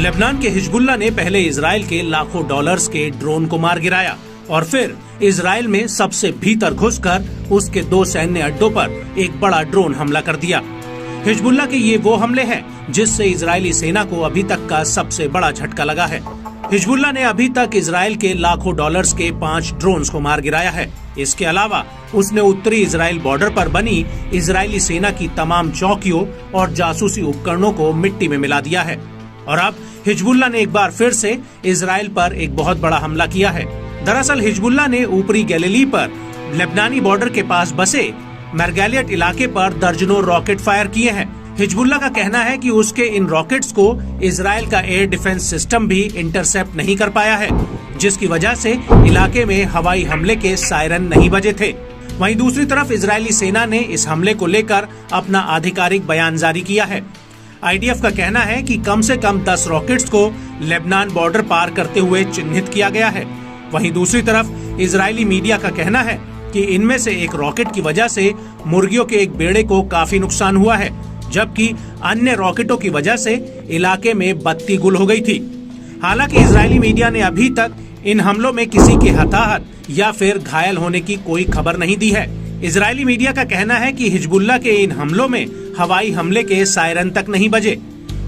Lebanon के Hezbollah ने पहले इजराइल के लाखों डॉलर्स के ड्रोन को मार गिराया और फिर इजराइल में सबसे भीतर घुसकर उसके 2 सैन्य अड्डों पर एक बड़ा ड्रोन हमला कर दिया। हिजबुल्लाह के ये वो हमले हैं जिससे इजरायली सेना को अभी तक का सबसे बड़ा झटका लगा है। हिजबुल्लाह ने अभी तक इजराइल के लाखों डॉलर्स के 5 ड्रोन्स को मार गिराया है। इसके अलावा उसने उत्तरी इजराइल बॉर्डर पर बनी इजरायली सेना की तमाम चौकियों और जासूसी उपकरणों को मिट्टी में मिला दिया है। और अब हिजबुल्लाह ने एक बार फिर से इजराइल पर एक बहुत बड़ा हमला किया है। दरअसल हिजबुल्लाह ने ऊपरी गैलिली पर लेबनानी बॉर्डर के पास बसे मरगैलियट इलाके पर दर्जनों रॉकेट फायर किए हैं। हिजबुल्लाह का कहना है कि उसके इन रॉकेट्स को इजराइल का एयर डिफेंस सिस्टम भी इंटरसेप्ट नहीं कर पाया है, जिसकी वजह से इलाके में हवाई हमले के सायरन नहीं बजे थे। वहीं दूसरी तरफ इजरायली सेना ने इस हमले को लेकर अपना आधिकारिक बयान जारी किया है। आईडीएफ का कहना है कि कम से कम 10 रॉकेट्स को लेबनान बॉर्डर पार करते हुए चिन्हित किया गया है। वहीं दूसरी तरफ इजरायली मीडिया का कहना है कि इनमें से एक रॉकेट की वजह से मुर्गियों के एक बेड़े को काफी नुकसान हुआ है, जबकि अन्य रॉकेटों की वजह से इलाके में बत्ती गुल हो गई थी। हालांकि इजरायली मीडिया ने अभी तक इन हमलों में किसी के हताहत या फिर घायल होने की कोई खबर नहीं दी है। इजरायली मीडिया का कहना है कि हिजबुल्लाह के इन हमलों में हवाई हमले के सायरन तक नहीं बजे।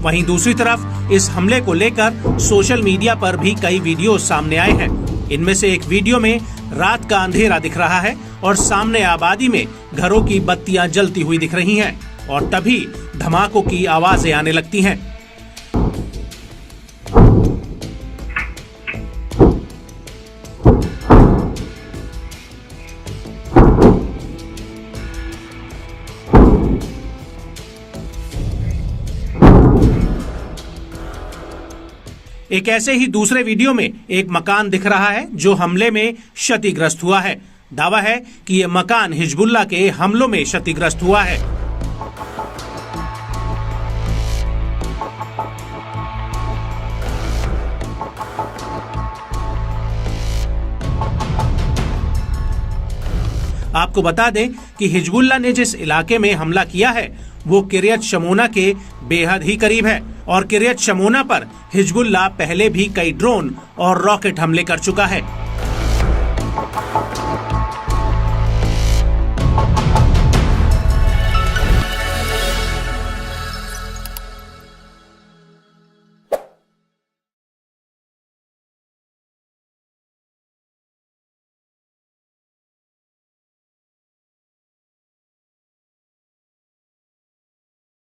वहीं दूसरी तरफ इस हमले को लेकर सोशल मीडिया पर भी कई वीडियो सामने आए हैं। इनमें से एक वीडियो में रात का अंधेरा दिख रहा है और सामने आबादी में घरों की बत्तियां जलती हुई दिख रही हैं और तभी धमाकों की आवाजें आने लगती हैं। एक ऐसे ही दूसरे वीडियो में एक मकान दिख रहा है जो हमले में क्षतिग्रस्त हुआ है। दावा है कि ये मकान हिजबुल्लाह के हमलों में क्षतिग्रस्त हुआ है। आपको बता दें कि हिजबुल्लाह ने जिस इलाके में हमला किया है वो किरियत शमोना के बेहद ही करीब है और किरियत शमोना पर हिजबुल्लाह पहले भी कई ड्रोन और रॉकेट हमले कर चुका है।